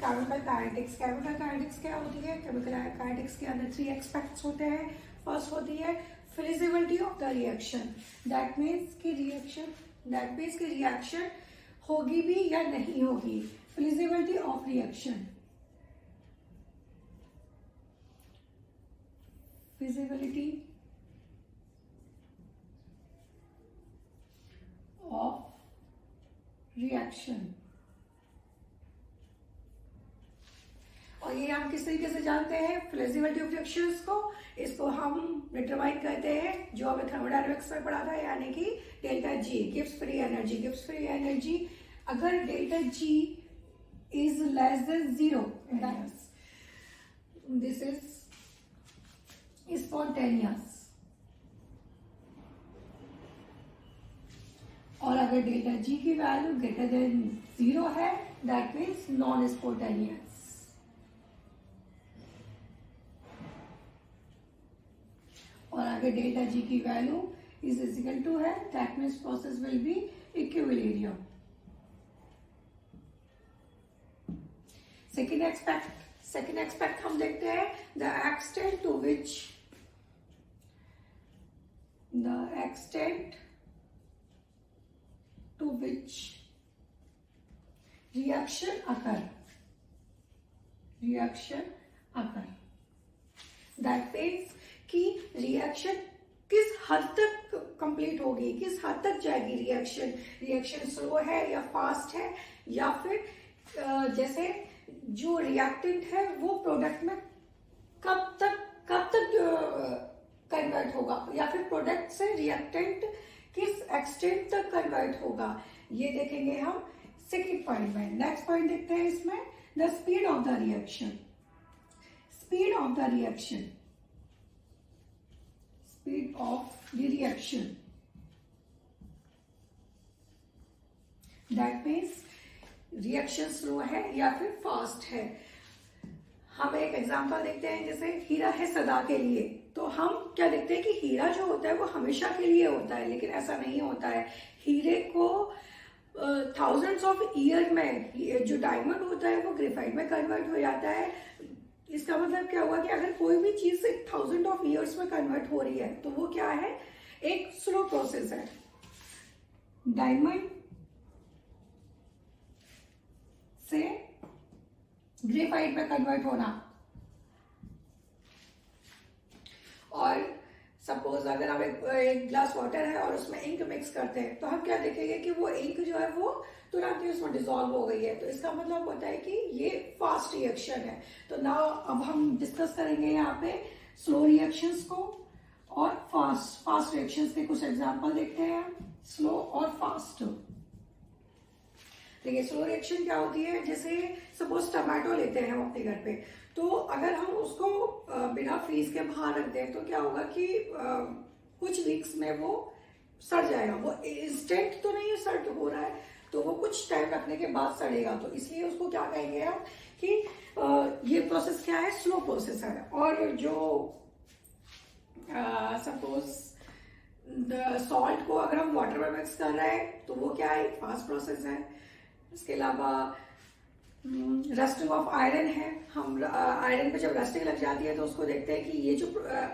Chemical kinetics. Chemical kinetics क्या होती है? केमिकल काइनेटिक्स के अंदर 3 एस्पेक्ट्स होते हैं। फर्स्ट होती है feasibility of the reaction, that means कि रिएक्शन होगी भी या नहीं होगी। Feasibility of reaction, feasibility of reaction. और ये हम किस तरीके से जानते हैं फिजिबिलिटी ऑफ रिएक्शंस को? इसको हम डिटरमाइन करते हैं जो हमें थर्मोडायनेमिक्स में पढ़ा था, यानी कि delta G, Gibbs free energy. Gibbs free energy अगर delta G is less than 0, this is spontaneous. और अगर डेल्टा जी की वैल्यू ग्रेटर देन 0 है, दैट मीन्स नॉन स्पॉन्टेनियस। और अगर डेल्टा जी की वैल्यू इज इक्वल टू है, that means process will be equilibrium. Second expect हम देखते हैं the extent to which reaction occur, that means कि रिएक्शन किस हद तक कंप्लीट होगी, किस हद तक जाएगी रिएक्शन स्लो है या फास्ट है, या फिर जैसे जो रिएक्टेंट है वो प्रोडक्ट में कब तक कन्वर्ट होगा, या फिर प्रोडक्ट से रिएक्टेंट किस एक्सटेंट तक कन्वर्ट होगा, ये देखेंगे हम सेकेंड पॉइंट में। नेक्स्ट पॉइंट देखते हैं इसमें the speed of the reaction. Speed of the reaction, that means reaction slow है या फिर फास्ट है। हम एक एग्जांपल देखते हैं, जैसे हीरा है सदा के लिए, तो हम क्या देखते हैं कि हीरा जो होता है वो हमेशा के लिए होता है, लेकिन ऐसा नहीं होता है। हीरे को थाउजेंड्स ऑफ ईयर में, जो डायमंड होता है वो ग्रेफाइट में कन्वर्ट हो जाता है। इसका मतलब क्या हुआ कि अगर कोई भी चीज 1000 ऑफ ईयर्स में कन्वर्ट हो रही है तो वो क्या है? एक स्लो प्रोसेस है। डायमंड से ग्रेफाइट में कन्वर्ट होना। और सपोज अगर हम एक ग्लास वाटर है और उसमें इंक मिक्स करते हैं, तो हम क्या देखेंगे कि वो इंक जो है वो तुरंत ही उसमें डिसॉल्व हो गई है। तो इसका मतलब होता है कि ये फास्ट रिएक्शन है। तो नाउ अब हम डिस्कस करेंगे यहाँ पे स्लो रिएक्शंस को और फास्ट रिएक्शंस के कुछ एग्जांपल देखते हैं। स्लो और फास्ट। देखिए स्लो रिएक्शन क्या होती है, जैसे सपोज टमाटो लेते हैं हम अपने घर पे, तो अगर हम उसको बिना फ्रीज के बाहर रख दें तो क्या होगा कि कुछ वीक्स में वो सड़ जाएगा। वो इंस्टेंट तो नहीं सड़ हो रहा है, तो वो कुछ टाइम रखने के बाद सड़ेगा। तो इसलिए उसको क्या कहेंगे हम कि ये प्रोसेस क्या है? स्लो प्रोसेस है। और जो सपोज सॉल्ट को अगर हम वाटर में मिक्स कर रहे हैं तो वो क्या है? फास्ट प्रोसेस है। इसके अलावा रस्टिंग ऑफ आयरन है। हम आयरन पे जब रस्टिंग लग जाती है तो उसको देखते हैं कि ये जो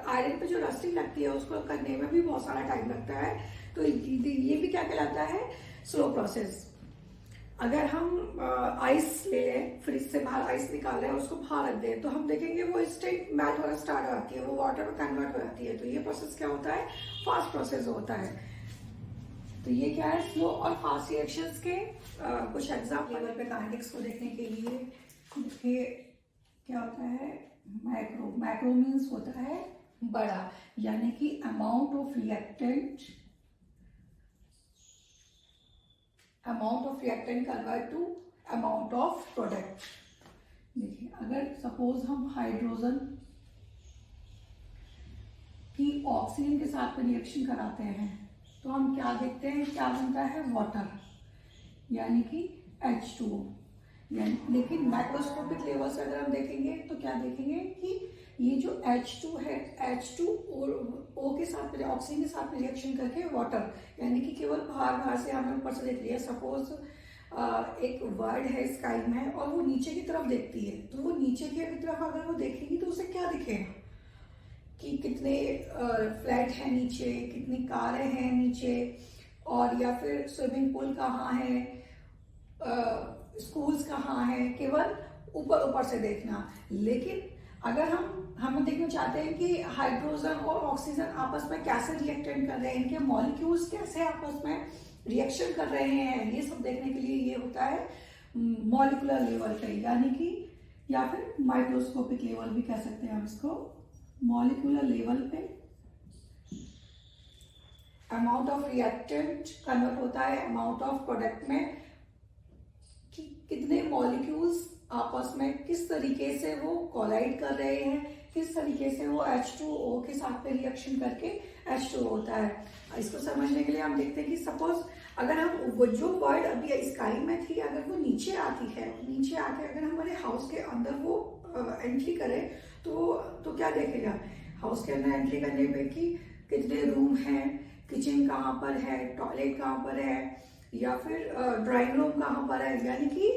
आयरन पे जो रस्टिंग लगती है उसको करने में भी बहुत सारा टाइम लगता है। तो ये भी क्या कहलाता है? Slow process. अगर हम आइस ले लें, फ्रिज से बाहर आइस निकाल रहे हैं और उसको बाहर रख दें, तो हम देखेंगे वो इंस्टेंट मेल्ट होना स्टार्ट हो जाती है, वो वाटर में कन्वर्ट हो जाती है। तो ये प्रोसेस क्या होता है? फास्ट प्रोसेस होता है। तो ये क्या है? स्लो और फास्ट रिएक्शंस के कुछ एग्जाम्पल लेवल पे काइनेटिक्स को देखने के लिए देखिए क्या होता है? मैक्रो मीन्स होता है बड़ा, यानी कि amount of reactant convert to amount of product. देखिए अगर सपोज हम हाइड्रोजन की ऑक्सीजन के साथ में रिएक्शन कराते हैं तो हम क्या देखते हैं? क्या बनता है? वाटर, यानी कि H2O। लेकिन माइक्रोस्कोपिक लेवल से अगर हम देखेंगे तो क्या देखेंगे कि ये जो H2 है, H2O के साथ में, ऑक्सीजन के साथ में रिएक्शन करके वाटर, यानी कि केवल बाहर से हमने ऊपर से देख लिया। सपोज एक वर्ड है स्काई में और वो नीचे की तरफ देखती है, तो वो नीचे की तरफ अगर वो देखेगी तो उसे क्या दिखेगा कि कितने फ्लैट है नीचे, कितनी कारें हैं नीचे, और या फिर स्विमिंग पूल कहाँ है, स्कूल्स कहाँ है, केवल ऊपर ऊपर से देखना। लेकिन अगर हम देखना चाहते हैं कि हाइड्रोजन और ऑक्सीजन आपस में कैसे रिएक्टेंट कर रहे हैं, इनके मॉलिक्यूल्स कैसे आपस में रिएक्शन कर रहे हैं, ये सब देखने के लिए ये होता है मॉलिकुलर लेवल पे, यानी कि या फिर माइक्रोस्कोपिक लेवल भी कह सकते हैं हम इसको। मॉलिकुलर लेवल पे अमाउंट ऑफ रिएक्टेंट कन्वर्ट होता है अमाउंट ऑफ प्रोडक्ट में, कि कितने मॉलिक्यूल्स आपस में किस तरीके से वो कोलाइड कर रहे हैं, किस तरीके से वो H2O के साथ पे रिएक्शन करके H2O होता है। इसको समझने के लिए हम देखते हैं कि सपोज अगर हम वो जो वर्ड अभी स्काई में थी, अगर वो नीचे आती है, नीचे आके अगर हमारे हाउस के अंदर वो एंट्री करे तो क्या देखेगा हाउस के अंदर एंट्री करने पे कि कितने रूम हैं, किचन कहाँ पर है, टॉयलेट कहाँ पर है, या फिर ड्राइंग रूम कहाँ पर है, यानी कि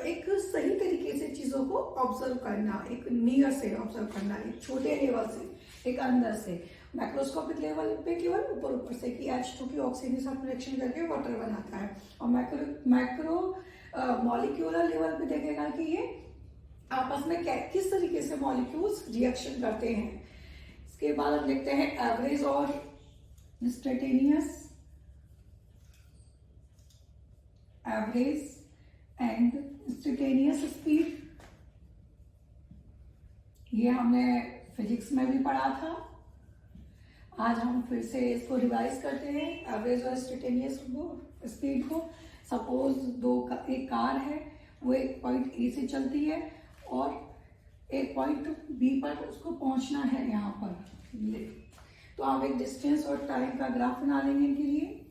एक सही तरीके से चीजों को ऑब्जर्व करना, एक नियर से ऑब्जर्व करना, एक छोटे लेवल से, एक अंदर से। माइक्रोस्कोपिक लेवल पे केवल ऊपर ऊपर से कि H2 की ऑक्सीजन के साथ रिएक्शन करके वाटर बनाता है, और माइक्रो मॉलिक्यूलर लेवल पे देखेगा कि ये आपस में किस तरीके से मॉलिक्यूल्स रिएक्शन करते हैं। इसके बाद हम देखते हैं एवरेज और instantaneous, average and instantaneous speed, ये हमने फिजिक्स में भी पढ़ा था। आज हम फिर से इसको रिवाइज करते हैं एवरेज और इंस्टेंटेनियस स्पीड को। सपोज एक कार है, वो एक पॉइंट ए से चलती है और एक पॉइंट बी पर उसको पहुंचना है यहाँ पर, तो आप एक डिस्टेंस और टाइम का ग्राफ बना लेंगे इनके लिए।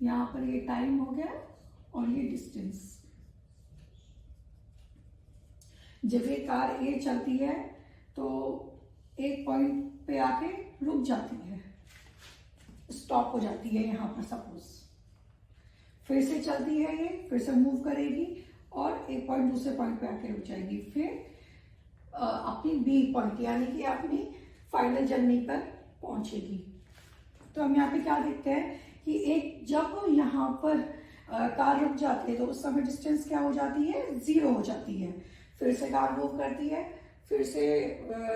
यहाँ पर ये टाइम हो गया और ये डिस्टेंस। जब ये कार ए चलती है तो एक पॉइंट पे आके रुक जाती है, स्टॉप हो जाती है यहाँ पर सपोज, फिर से चलती है ये, फिर से मूव करेगी और एक पॉइंट दूसरे पॉइंट पे आके रुक जाएगी, फिर अपनी बी पॉइंट यानी कि अपनी फाइनल जर्नी पर पहुंचेगी। तो हम यहाँ पे क्या देखते हैं कि एक जब यहाँ पर कार रुक जाती है तो उस समय डिस्टेंस क्या हो जाती है, 0 हो जाती है। फिर से कार मूव करती है, फिर से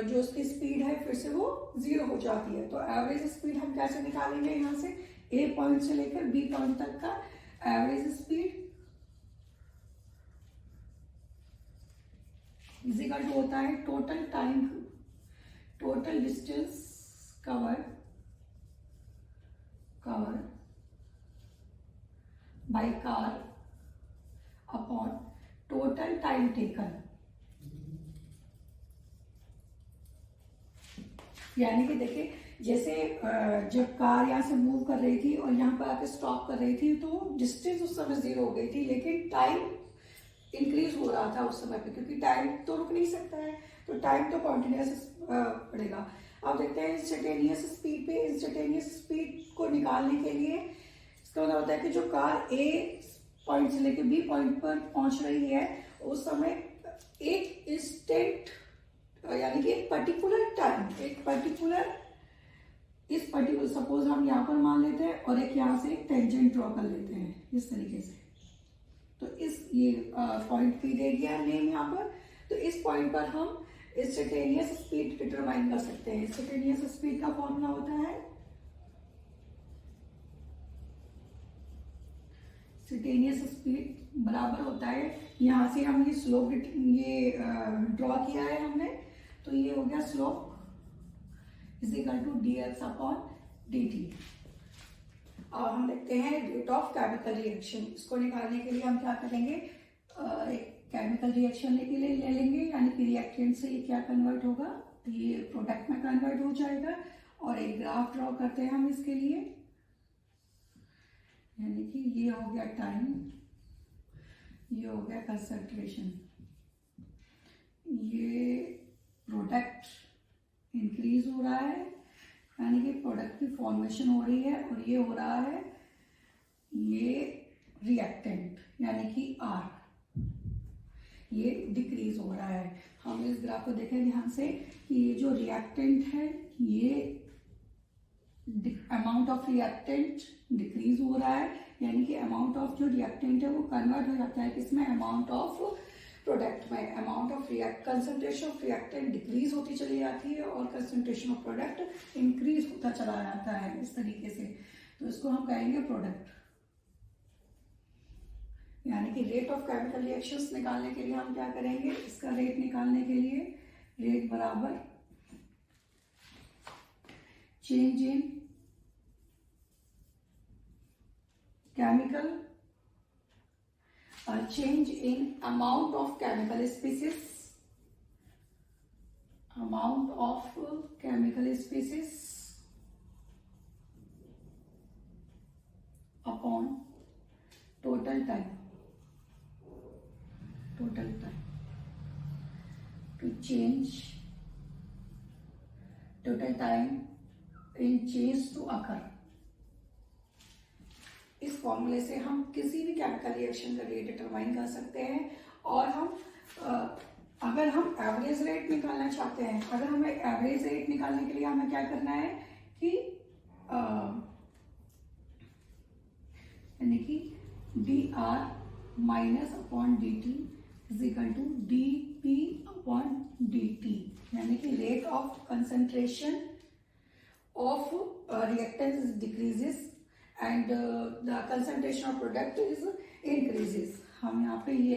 जो उसकी स्पीड है फिर से वो 0 हो जाती है। तो एवरेज स्पीड हम कैसे निकालेंगे, यहाँ से ए पॉइंट से लेकर बी पॉइंट तक का एवरेज स्पीड इजिकल टू होता है total time, total distance cover by car upon total time taken. यानी कि देखिए जैसे जब कार यहाँ से मूव कर रही थी और यहाँ पर आके स्टॉप कर रही थी तो डिस्टेंस उस समय 0 हो गई थी, लेकिन टाइम इंक्रीज हो रहा था उस समय पे, क्योंकि टाइम तो रुक नहीं सकता है, तो टाइम तो कॉन्टिन्यूस पड़ेगा। अब देखते हैं इंस्टेंटेनियस स्पीड पे। इंस्टेंटेनियस स्पीड को निकालने के लिए इसका मतलब होता है कि जो कार ए पॉइंट से लेकर बी पॉइंट पर पहुंच रही है उस समय एक इंस्टेंट यानी कि एक पर्टिकुलर टाइम, एक पर्टिकुलर सपोज हम यहाँ पर मान लेते हैं और एक यहाँ से एक टेंजेंट ड्रॉ कर लेते हैं इस तरीके से। तो इस ये पॉइंट पी दे दिया नेम यहाँ पर, तो इस पॉइंट पर हम इंस्टेंटेनियस स्पीड डिटरमाइन कर सकते हैं। इंस्टेंटेनियस स्पीड का फॉर्मूला होता है इंस्टेंटेनियस स्पीड बराबर होता है, यहाँ से हम ये स्लोप ये ड्रॉ किया है हमने, तो ये हो गया slope is equal to dx upon dt। अब हम देखते हैं रेट ऑफ केमिकल रिएक्शन। इसको निकालने के लिए हम क्या करेंगे, एक केमिकल रिएक्शन ले लेंगे, यानी कि रिएक्टेंट से ये क्या कन्वर्ट होगा, ये प्रोडक्ट में कन्वर्ट हो जाएगा, और एक ग्राफ ड्रॉ करते हैं हम इसके लिए, यानी कि ये हो गया टाइम, ये हो गया कंसंट्रेशन, ये प्रोडक्ट इंक्रीज हो रहा है यानी कि प्रोडक्ट की फॉर्मेशन हो रही है, और ये हो रहा है ये रिएक्टेंट यानी कि R ये डिक्रीज हो रहा है। हम इस ग्राफ को देखें ध्यान से कि ये जो रिएक्टेंट है ये अमाउंट ऑफ रिएक्टेंट डिक्रीज हो रहा है, यानी कि अमाउंट ऑफ जो रिएक्टेंट है वो कन्वर्ट हो जाता है किसमें, अमाउंट ऑफ प्रोडक्ट में। Amount of concentration of reactant decrease होती चली जाती है और कंसंट्रेशन ऑफ प्रोडक्ट इंक्रीज होता चला जाता है इस तरीके से। तो इसको हम कहेंगे प्रोडक्ट, यानी कि रेट ऑफ केमिकल रिएक्शंस निकालने के लिए हम क्या करेंगे, इसका रेट निकालने के लिए रेट बराबर change in chemical change in amount of chemical species, amount of chemical species upon total time to change total time in change to occur। इस फॉर्मूले से हम किसी भी केमिकल रिएक्शन का रेट डिटरमाइन कर सकते हैं। और हम अगर हम एवरेज रेट निकालना चाहते हैं, अगर हमें एवरेज रेट निकालने के लिए हमें क्या करना है कि यानी कि dr minus upon dt is equal to dp upon dt, यानी कि rate of concentration of reactants decreases and the concentration of product is increases। हम यहाँ पे ये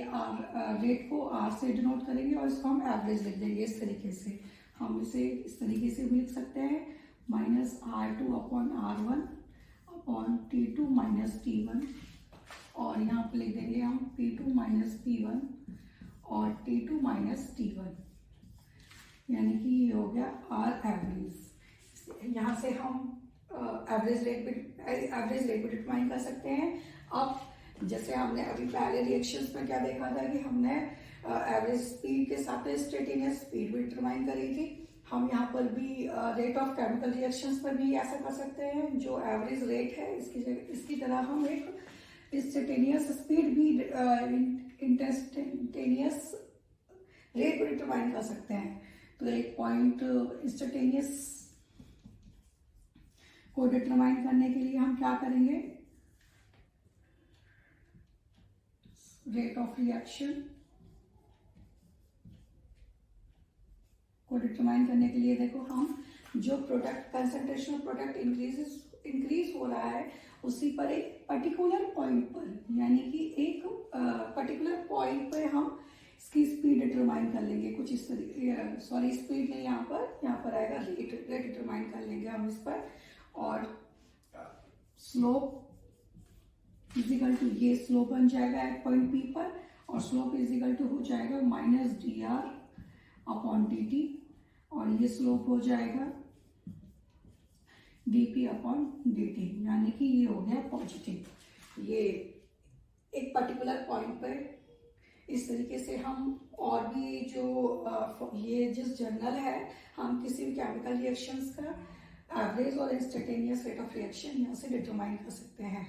रेट को R से डिनोट करेंगे और इसको हम एवरेज लिख देंगे इस तरीके से। हम इसे इस तरीके से भी लिख सकते हैं minus R2 upon R1 upon T2 minus T1, और यहाँ पे लिख देंगे हम P2 माइनस P1 और T2 माइनस T1, यानी कि ये हो गया R एवरेज। यहाँ से हम एवरेज रेट भी डिटरमाइन कर सकते हैं। अब जैसे हमने अभी पहले रिएक्शंस में क्या देखा था कि हमने एवरेज स्पीड के साथ इंस्टेंटेनियस स्पीड भी डिटरमाइन करी थी, हम यहाँ पर भी रेट ऑफ केमिकल रिएक्शंस पर भी ऐसा कर सकते हैं। जो एवरेज रेट है इसकी तरह हम एक इंस्टेंटेनियस स्पीड भी इंस्टेंटेनियस रेट भी डिटरमाइन कर सकते हैं। तो एक पॉइंट इंस्टेंटेनियस को डिटरमाइन करने के लिए हम क्या करेंगे, रेट ऑफ रिएक्शन को डिटरमाइन करने के लिए देखो हम जो product concentration of product increase हो रहा है उसी पर एक पर्टिकुलर पॉइंट पर, यानी कि एक पर्टिकुलर पॉइंट पर हम इसकी स्पीड डिटरमाइन कर लेंगे कुछ इस तरीके, सॉरी स्पीड नहीं, यहाँ पर आएगा रेट डिटरमाइन कर लेंगे हम इस पर। और स्लोप इजिकल टू, ये स्लोप बन जाएगा एक पॉइंट P पर, और स्लोप इजिकल टू हो जाएगा माइनस dr अपॉन dt, और ये स्लोप हो जाएगा dp अपॉन dt, यानी कि ये हो गया पॉजिटिव। ये एक पर्टिकुलर पॉइंट पर इस तरीके से हम, और भी जो ये जिस जर्नल है हम किसी भी केमिकल रिएक्शंस का एवरेज और इंस्टेंटेनियस रेट ऑफ रिएक्शन यहाँ से डिटरमाइन कर सकते हैं।